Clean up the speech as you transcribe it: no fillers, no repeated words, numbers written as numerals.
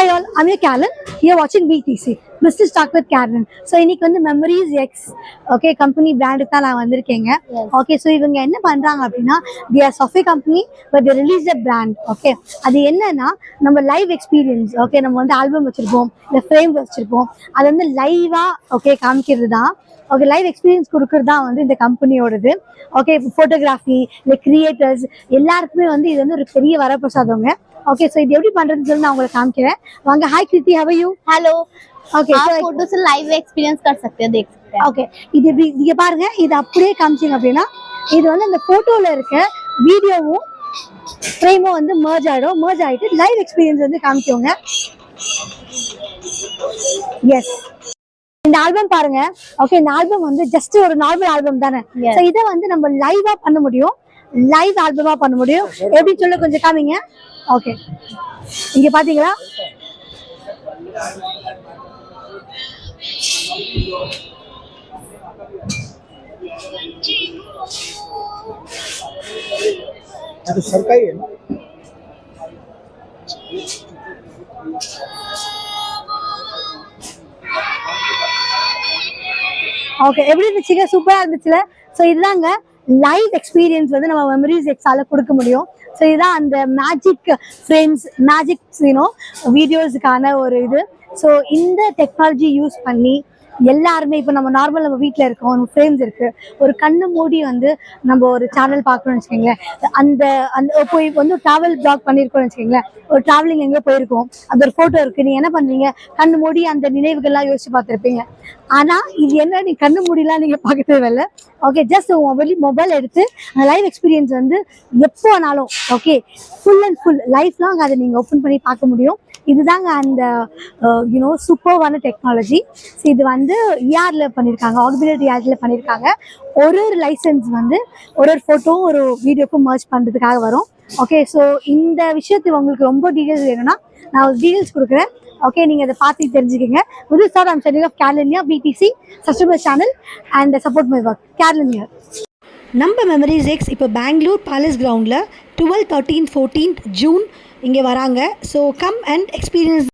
Hi all, I'm your Carolyn. You're watching BTC. Business Talk with Carolyn. So இன்னைக்கு வந்து Memories X okay company பிராண்டுக்கு தான் நான் வந்திருக்கேங்க. Okay so இவங்க என்ன பண்ணுறாங்க அப்படின்னா they are software company but they release a brand. Okay அது என்னன்னா நம்ம லைவ் எக்ஸ்பீரியன்ஸ் ஓகே நம்ம வந்து ஆல்பம் வச்சுருப்போம் இல்லை ஃப்ரேம் வச்சுருப்போம் அது வந்து லைவாக ஓகே காமிக்கிறது தான். ஓகே லைவ் எக்ஸ்பீரியன்ஸ் கொடுக்குறது தான் வந்து இந்த கம்பெனியோடது. ஓகே இப்போ ஃபோட்டோகிராஃபி இல்லை கிரியேட்டர்ஸ் எல்லாருக்குமே வந்து இது வந்து ஒரு பெரிய வரப்பிரசாதவங்க. ओके सो இது எப்படி பண்றதுன்னு சொல்லி நான் உங்களுக்கு காமிக்கிறேன் வாங்க. Hi Kriti, how are you? Hello. Okay आप फोटो से लाइव एक्सपीरियंस कर सकते हैं, देख सकते हैं. ओके இது எப்படி இங்க பாருங்க, இது அப்படியே காமிச்சிங்க அப்படின்னா இது வந்து அந்த போட்டோல இருக்க வீடியோவும் ஃப்ரேமும் வந்து மர்ஜ் ஆயிட்டு லைவ் எக்ஸ்பீரியன்ஸ் வந்து காமிக்குங்க. எஸ், இந்த ஆல்பம் பாருங்க. ஓகே இந்த ஆல்பம் வந்து ஜஸ்ட் ஒரு நார்மல் ஆல்பம் தானே. சோ இத வந்து நம்ம லைவா பண்ண முடியும், லைவ் ஆல்பமா பண்ண முடியும். எப்படி சொல்ல கொஞ்சம் காமிங்க. ஓகே இங்க பாத்தீங்களா तो सरकारी है ना. ஓகே எப்படி இருந்துச்சுங்க? சூப்பரா இருந்துச்சுல. ஸோ இதுதாங்க லைவ் எக்ஸ்பீரியன்ஸ் வந்து நம்ம மெமரிஸ் எக்ஸால கொடுக்க முடியும். ஸோ இதுதான் அந்த மேஜிக் ஃப்ரேம்ஸ், மேஜிக் வீடியோஸுக்கான ஒரு இது. ஸோ இந்த டெக்னாலஜி யூஸ் பண்ணி எல்லாருமே இப்போ நம்ம நார்மல் நம்ம வீட்டில் இருக்கோம், நம்ம ஃப்ரேம்ஸ் இருக்குது, ஒரு கண்ணு மூடி வந்து நம்ம ஒரு சேனல் பார்க்கணும்னு வச்சுக்கோங்களேன். அந்த அந்த போய் வந்து ட்ராவல் பிளாக் பண்ணியிருக்கோம்னு வச்சுக்கோங்களேன், ஒரு ட்ராவலிங் எங்கே போயிருக்கோம், அது ஒரு ஃபோட்டோ இருக்குது, நீங்கள் என்ன பண்ணுவீங்க, கண்ணு மூடி அந்த நினைவுகள்லாம் யோசிச்சு பார்த்துருப்பீங்க. ஆனால் இது என்ன, நீ கண்ணு மூடிலாம் நீங்கள் பார்க்க தேவையில்லை. ஓகே ஜஸ்ட் மொபைல் எடுத்து அந்த லைவ் எக்ஸ்பீரியன்ஸ் வந்து எப்போ வேணாலும் okay full and full life long அதை நீங்கள் ஓப்பன் பண்ணி பார்க்க முடியும். இதுதாங்க அந்த சூப்பர்வான டெக்னாலஜி. ஸோ இது வந்து இஆர்ல பண்ணியிருக்காங்க, ஆகுமெண்டட் ரியாலிட்டியில் பண்ணியிருக்காங்க. ஒரு லைசன்ஸ் வந்து ஒரு ஃபோட்டோவும் ஒரு வீடியோக்கும் மர்ஜ் பண்ணுறதுக்காக வரும். ஓகே ஸோ இந்த விஷயத்தில் உங்களுக்கு ரொம்ப டீட்டெயில்ஸ் வேணும்னா நான் ஒரு டீட்டெயில்ஸ் கொடுக்குறேன். ஓகே நீங்கள் அதை பார்த்து தெரிஞ்சுக்கோங்க. With this thought, I'm sending off Carolyn here, BTC, subscribe channel and support my work. Carolyn here. நம்ம மெமரிஸ் எக்ஸ் இப்போ பெங்களூர் பேலஸ் கிரவுண்டில் 12, 13, 14 ஜூன் இங்கே வராங்க. So come and experience